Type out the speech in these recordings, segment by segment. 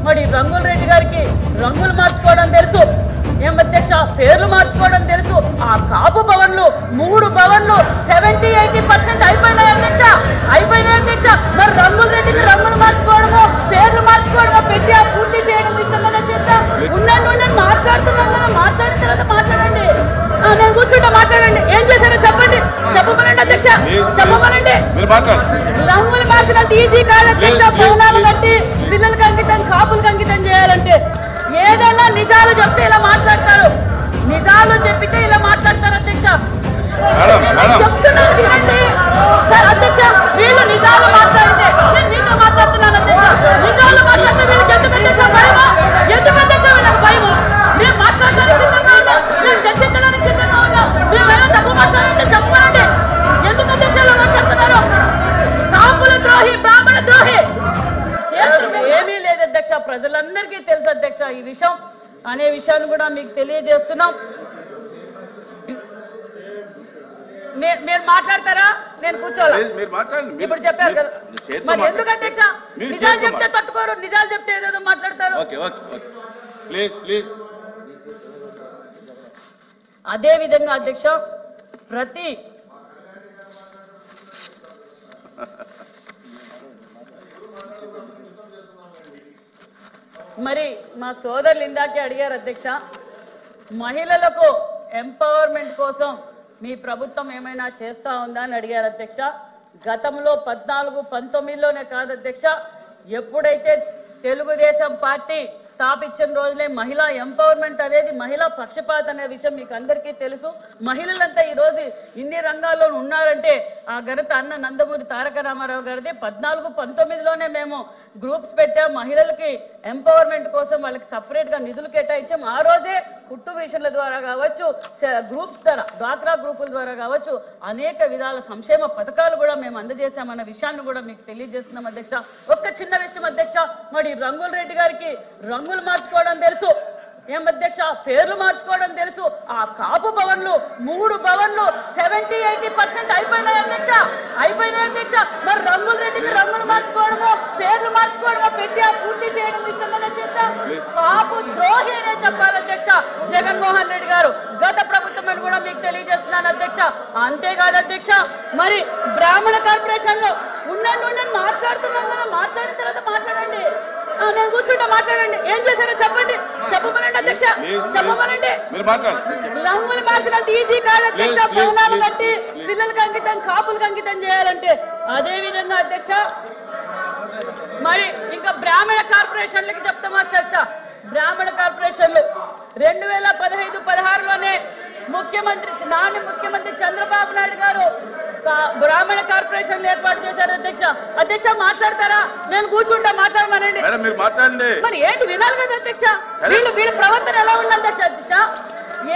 మరి రంగుల రెడ్డి గారికి రంగులు మార్చుకోవడం తెలుసు, ఏం అధ్యక్ష పేర్లు మార్చుకోవడం తెలుసు. ఆ కాపు భవన్లు 3 భవన్లు 70-80% అయిపోయినాయి అధ్యక్ష, అయిపోయినాయి అధ్యక్ష. మరి రంగుల రెడ్డికి రంగులు మార్చుకోవడము పేర్లు మార్చుకోవడము పెట్టి ఆ పూర్తి చేయడం ఇష్టంగా చేద్దాం. ఉండండి మాట్లాడుతున్నాం కదా, మాట్లాడిన తర్వాత మాట్లాడండి. నేను కూర్చుంటా, మాట్లాడండి. ఏం చేశారో చెప్పండి, చెప్పమనండి అధ్యక్ష, చెప్పమనండి. రంగులు మార్చిన ఈజీ కాదు అధ్యక్ష. భవనాలు కట్టి పిల్లలకి అంకితం, కాపులకు అంకితం చేయాలంటే ఏదైనా నిజాలు చెప్తే ఇలా మాట్లాడతారు, నిజాలు చెప్పితే ఇలా మాట్లాడతారు అధ్యక్ష. చెప్తున్నాను వినండి సార్ అధ్యక్ష. వీళ్ళు నిజాలు మాట్లాడితే నేను మీతో మాట్లాడుతున్నాను అధ్యక్ష. నిజాలు మాట్లాడితే వీళ్ళకి ఎందుకంటే భయమా, ఎందుకంటే వీళ్ళకి భయము. మేము మాట్లాడడానికి సిద్ధంగా ఉన్నాం, మేము చర్చించడానికి సిద్ధంగా ఉన్నాం. మేమైనా తప్పు మాట్లాడంటే చెప్పండి. ఎందుకంటే ఇలా మాట్లాడుతున్నారు? కాపుల ద్రోహి, బ్రాహ్మణ ద్రోహి ఏమీ లేదు అధ్యక్ష. ప్రజలందరికీ తెలుసు అధ్యక్ష ఈ విషయం అనే విషయాన్ని కూడా మీకు తెలియజేస్తున్నాం. మీరు మాట్లాడతారా? నేను కూర్చోవాలి. ఇప్పుడు చెప్పారు కదా, మరి ఎందుకు అధ్యక్ష? నిజాలు చెప్తే తట్టుకోరు, నిజాలు చెప్తే ఏదేదో మాట్లాడతారు. అదే విధంగా అధ్యక్ష ప్రతి మరి మా సోదరులు ఇందాకే అడిగారు అధ్యక్ష, మహిళలకు ఎంపవర్మెంట్ కోసం మీ ప్రభుత్వం ఏమైనా చేస్తా ఉందా అని అడిగారు అధ్యక్ష. గతంలో 14-19లోనే కాదు అధ్యక్ష, ఎప్పుడైతే తెలుగుదేశం పార్టీ స్థాపించిన రోజులే మహిళా ఎంపవర్మెంట్ అనేది, మహిళా పక్షపాత అనే విషయం మీకు అందరికీ తెలుసు. మహిళలంతా ఈరోజు ఇన్ని రంగాల్లో ఉన్నారంటే ఆ ఘనత అన్న నందమూరి తారక రామారావు గారిది. 14-19లోనే మేము గ్రూప్స్ పెట్టాం, మహిళలకి ఎంపవర్మెంట్ కోసం వాళ్ళకి సపరేట్గా నిధులు కేటాయించాం. ఆ రోజే కుట్టు మిషన్ల ద్వారా కావచ్చు, గ్రూప్స్ ద్వారా, డ్వాక్రా గ్రూపుల ద్వారా కావచ్చు, అనేక విధాల సంక్షేమ పథకాలు కూడా మేము అందజేశామన్న విషయాన్ని కూడా మీకు తెలియజేస్తున్నాం అధ్యక్ష. ఒక్క చిన్న విషయం అధ్యక్ష, మరి రంగుల రెడ్డి గారికి రంగులు మార్చుకోవడం తెలుసు, ఏం అధ్యక్ష పేర్లు మార్చుకోవడం తెలుసు. ఆ కాపు భవన్లు 3 భవన్లు 70-80% అయిపోయినాయి అధ్యక్ష, అయిపోయినాయి అధ్యక్ష. మరి రంగుల రెడ్డికి రంగులు మార్చుకోవడము పేర్లు మార్చుకోవడము పెట్టి ఆ పూర్తి చేయడం ఇష్టంగా చేద్దాం. కాపు ద్రోహి అనే చెప్పాలి అధ్యక్ష జగన్మోహన్ రెడ్డి గారు, గత ప్రభుత్వం అని కూడా మీకు తెలియజేస్తున్నాను అధ్యక్ష. అంతేకాదు అధ్యక్ష, మరి బ్రాహ్మణ కార్పొరేషన్ లో ఉండండి మాట్లాడుతున్నాం కదా, మాట్లాడిన తర్వాత మాట్లాడండి. నేను కూర్చుంటా, మాట్లాడండి. ఏం చేశారో చెప్పండి, చెప్పమనండి అధ్యక్ష, చెప్పమనండి. రంగులు మార్చినంత ఈజీ కాదు అధ్యక్ష. భవనాలు కట్టి పిల్లలకి అంకితం, కాపులకు అంకితం చేయాలంటే అదే విధంగా అధ్యక్ష మరి ఇంకా బ్రాహ్మణ కార్పొరేషన్లకి చెప్తాం అధ్యక్ష. బ్రాహ్మణ కార్పొరేషన్లు 2015-16లోనే నాని ముఖ్యమంత్రి చంద్రబాబు నాయుడు గారు బ్రాహ్మణ కార్పొరేషన్ ఏర్పాటు చేశారు అధ్యక్ష. అధ్యక్ష మాట్లాడతారా? నేను కూర్చుంటా, మాట్లాడమనండి. మరి ఏంటి వినాలి కదా అధ్యక్ష. వీళ్ళ ప్రవర్తన ఎలా ఉంది అధ్యక్ష?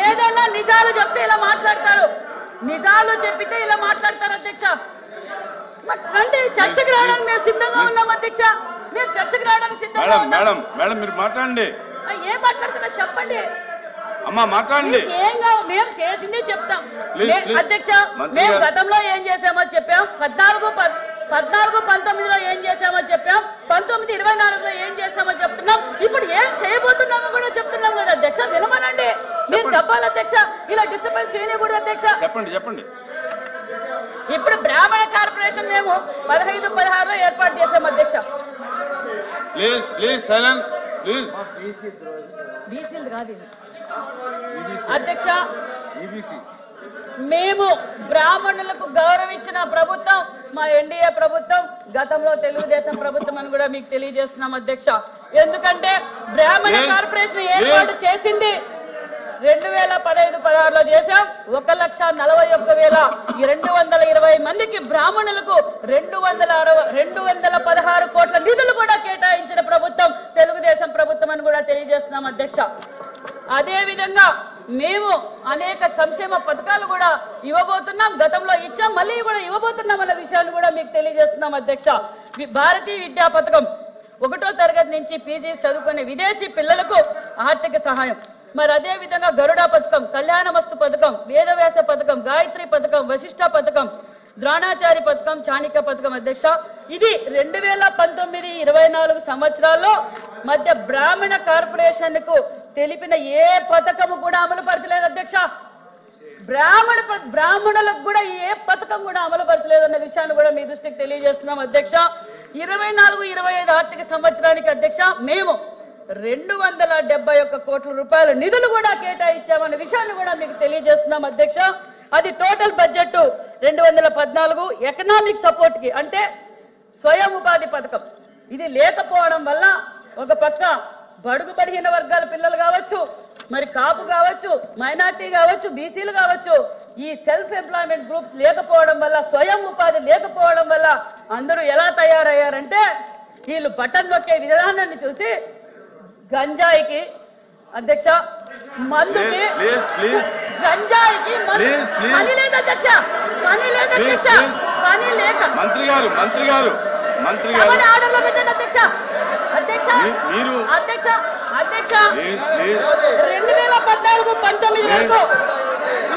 ఏదైనా నిజాలు చెప్తే ఇలా మాట్లాడతారు, నిజాలు చెప్పితే ఇలా మాట్లాడతారు అధ్యక్ష. అంటే చర్చకు రావడానికి మేము సిద్ధంగా ఉన్నాం అధ్యక్ష, మేము చర్చకు రావడానికి సిద్ధంగా ఉన్నాం. ఏం మాట్లాడుతున్నా చెప్పండి అమ్మా, మాట్లాడండి. ఏం కావు, మేము చేసిందే చెప్తాం అధ్యక్ష. మేము గతంలో ఏం చేసామో చెప్పాం, 14-19లో ఏం చేసామో చెప్పాం, 19-24లో ఏం చేస్తామో చెప్తున్నాం, ఇప్పుడు ఏం చేయబోతున్నామో కూడా చెప్తున్నాం కదా అధ్యక్ష. వినమనండి, మీరు చెప్పాలి అధ్యక్ష, ఇలా డిస్టర్బెన్స్ చేయకూడదు అధ్యక్ష. చెప్పండి. ఇప్పుడు బ్రాహ్మణ కార్పొరేషన్ మేము 15-16లో ఏర్పాటు చేసాం అధ్యక్ష. బీసీలు కాదు ఇది అధ్యక్ష. మేము బ్రాహ్మణులకు గౌరవం ఇచ్చిన ప్రభుత్వం మా ఎన్డీఏ ప్రభుత్వం, గతంలో తెలుగుదేశం ప్రభుత్వం అని కూడా మీకు తెలియజేస్తున్నాం అధ్యక్ష. ఎందుకంటే బ్రాహ్మణ కార్పొరేషన్ ఏర్పాటు చేసింది 2015-16లో చేశాం. 1,41,220 మందికి బ్రాహ్మణులకు 216 కోట్ల నిధులు కూడా కేటాయించిన ప్రభుత్వం తెలుగుదేశం ప్రభుత్వం అని కూడా తెలియజేస్తున్నాం అధ్యక్ష. అదే విధంగా మేము అనేక సంక్షేమ పథకాలు కూడా ఇవ్వబోతున్నాం, గతంలో ఇచ్చాం, మళ్ళీ కూడా ఇవ్వబోతున్నాం అన్న విషయాన్ని కూడా మీకు తెలియజేస్తున్నాం అధ్యక్ష. భారతీయ విద్యా పథకం 1వ తరగతి నుంచి పీజీ చదువుకునే విదేశీ పిల్లలకు ఆర్థిక సహాయం. మరి అదే విధంగా గరుడ పథకం, కళ్యాణమస్తు పథకం, వేదవ్యాస పథకం, గాయత్రి పథకం, వశిష్ఠ పథకం, ద్రోణాచారి పథకం, చాణిక్య పథకం అధ్యక్ష. ఇది 2019-24 సంవత్సరాల్లో మధ్య బ్రాహ్మణ కార్పొరేషన్ కు తెలిపిన ఏ పథకము కూడా అమలు పరచలేదు అధ్యక్ష. బ్రాహ్మణులకు కూడా ఏ పథకం కూడా అమలు పరచలేదన్న విషయాన్ని కూడా మీ దృష్టికి తెలియజేస్తున్నాం అధ్యక్ష. 24-25 ఆర్థిక సంవత్సరానికి అధ్యక్ష మేము 271 కోట్ల రూపాయల నిధులు కూడా కేటాయించామన్న విషయాన్ని కూడా మీకు తెలియజేస్తున్నాం అధ్యక్ష. అది టోటల్ బడ్జెట్ 214 ఎకనామిక్ సపోర్ట్ కి అంటే స్వయం ఉపాధి పథకం. ఇది లేకపోవడం వల్ల ఒక పక్క బడుగు బలహీన వర్గాల పిల్లలు కావచ్చు, మరి కాపు కావచ్చు, మైనార్టీ కావచ్చు, బీసీలు కావచ్చు, ఈ సెల్ఫ్ ఎంప్లాయ్మెంట్ గ్రూప్స్ లేకపోవడం వల్ల, స్వయం ఉపాధి లేకపోవడం వల్ల అందరూ ఎలా తయారయ్యారంటే వీళ్ళు బటన్ నొక్కే విధానాన్ని చూసి గంజాయికి అధ్యక్ష, మందుకి, గంజాయికి పని లేదు అధ్యక్ష, పని లేదు అధ్యక్ష, పని లేక మంత్రి గారు ఆర్డర్లో పెట్టండి అధ్యక్ష. అధ్యక్ష అధ్యక్ష అధ్యక్ష 2014-19 వరకు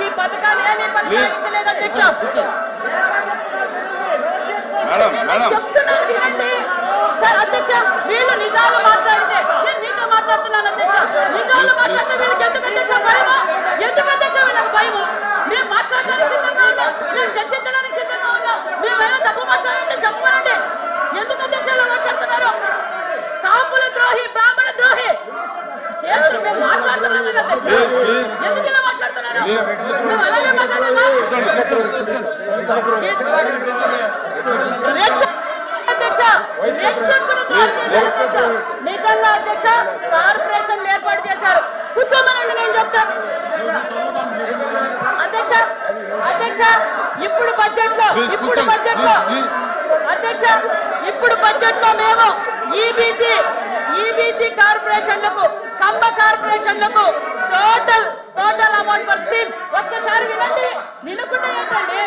ఈ పథకాలు ఏమీ కొనసాగించలేదు అధ్యక్ష. చెప్తున్నాను వినండి సార్. అధ్యక్ష వీళ్ళు నిజాలు మాట్లాడితే నేను మీతో మాట్లాడుతున్నాను అధ్యక్ష. నిజాలు మాట్లాడితే వీళ్ళకి ఎందుకు అధ్యక్ష భయమా? ఎందుకు అధ్యక్ష వీళ్ళకి భయము? మేము మాట్లాడడానికి సిద్ధంగా ఉన్నాం, మేము చర్చించడానికి సిద్ధంగా ఉన్నాం. మేమైనా తప్పు మాట్లాడంటే చెప్పనండి. ఎందుకు అధ్యక్ష ఇలా మాట్లాడుతున్నారు? కాపుల ద్రోహి, బ్రాహ్మణ ద్రోహి చేస్తూ మేము మాట్లాడుతున్నాం కదా అధ్యక్ష. ఎందుకు ఇలా మాట్లాడుతున్నారు? మేము అలాగే మాట్లాడాలా? నిజంగా అధ్యక్ష కార్పొరేషన్ ఏర్పాటు చేశారు. కూర్చోమనండి నేను చెప్తాను అధ్యక్ష. అధ్యక్ష ఇప్పుడు బడ్జెట్ లో అధ్యక్ష ఇప్పుడు బడ్జెట్ లో మేము ఈబీసీ కార్పొరేషన్లకు, కమ్మ కార్పొరేషన్లకు టోటల్ అమౌంట్ ఫర్ స్కీమ్ ఒక్కసారి వినండి. వినకుండా ఏంటండి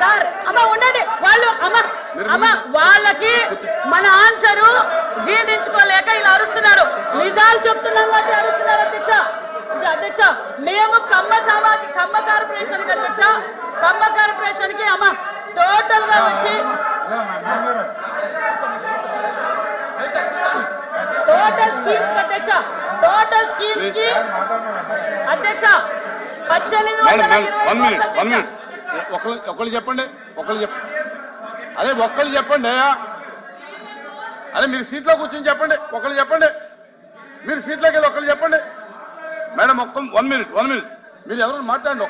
సార్? అమ్మ ఉండండి, వాళ్ళు అమ్మ వాళ్ళకి మన ఆన్సరు జీర్ణించుకోలేక ఇలా అరుస్తున్నారు. నిజాలు చెప్తున్నాం కాబట్టి అరుస్తున్నారు అధ్యక్ష. అధ్యక్ష మేము కమ్మ కార్పొరేషన్ కి అధ్యక్ష, కమ్మ కార్పొరేషన్ కి అమ్మ టోటల్ గా వచ్చి టోటల్ స్కీమ్స్ అధ్యక్ష, టోటల్ స్కీమ్స్ కి అధ్యక్ష 1820 ఒకళ్ళు చెప్పండి. అదే ఒక్కళ్ళు చెప్పండి. అదే మీరు సీట్లో కూర్చొని చెప్పండి. ఒకళ్ళు చెప్పండి. మీరు సీట్లోకి వెళ్ళి ఒకళ్ళు చెప్పండి. మేడం 1 మినిట్ మీరు ఎవరు మాట్లాడండి.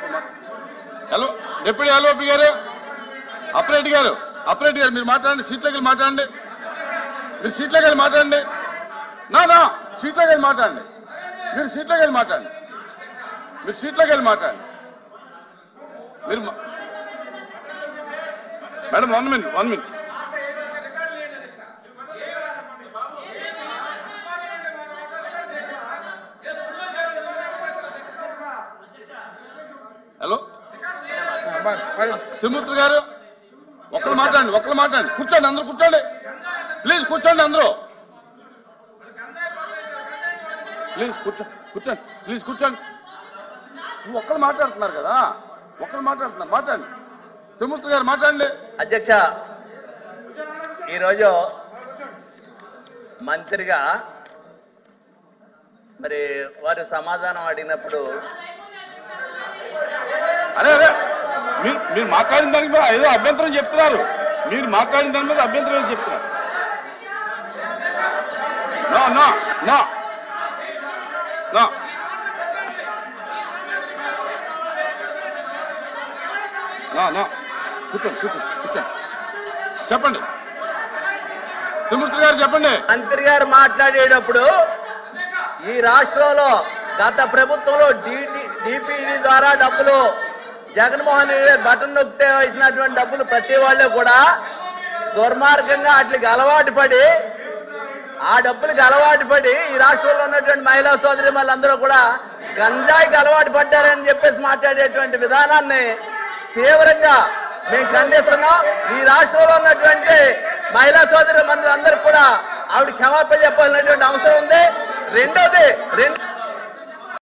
హలో డిప్యూటీ ఎల్ఓపి గారు, అప్రెడ్డి గారు మీరు మాట్లాడండి. సీట్లోకి వెళ్ళి మాట్లాడండి. మీరు సీట్లోకి వెళ్ళి మాట్లాడండి. సీట్లోకి వెళ్ళి మాట్లాడండి. మీరు సీట్లోకి వెళ్ళి మాట్లాడండి. మీరు మేడం 1 మినిట్ హలో తిరుమూర్తి గారు ఒకళ్ళు మాట్లాడండి. కూర్చోండి, అందరూ కూర్చోండి. ప్లీజ్ కూర్చోండి, అందరూ ప్లీజ్ కూర్చోండి. ఒక్కరు మాట్లాడుతున్నారు కదా, మాట్లాడండి. తిరుమూర్తి గారు మాట్లాడండి. అధ్యక్ష ఈరోజు మంత్రిగా మరి వారు సమాధానం అడిగినప్పుడు అదే మీరు మాట్లాడిన దానికి మీద ఏదో అభ్యంతరం చెప్తున్నారు. కూర్చోండి. చెప్పండి తిరుమూర్తి గారు, చెప్పండి. మంత్రి గారు మాట్లాడేటప్పుడు ఈ రాష్ట్రంలో గత ప్రభుత్వంలో డిపిడి ద్వారా డబ్బులు జగన్మోహన్ రెడ్డి గారు బటన్ నొక్కితే ఇచ్చినటువంటి డబ్బులు ప్రతి వాళ్ళు కూడా దుర్మార్గంగా వాటికి అలవాటు పడి ఈ రాష్ట్రంలో ఉన్నటువంటి మహిళా సోదరి వాళ్ళందరూ కూడా గంజాయికి అలవాటు పడ్డారని చెప్పేసి మాట్లాడేటువంటి విధానాన్ని తీవ్రంగా మేము ఖండిస్తున్నాం. ఈ రాష్ట్రంలో ఉన్నటువంటి మహిళా సోదరి మంది అందరూ కూడా ఆవిడ క్షమాపణ చెప్పాల్సినటువంటి అవసరం ఉంది. రెండోది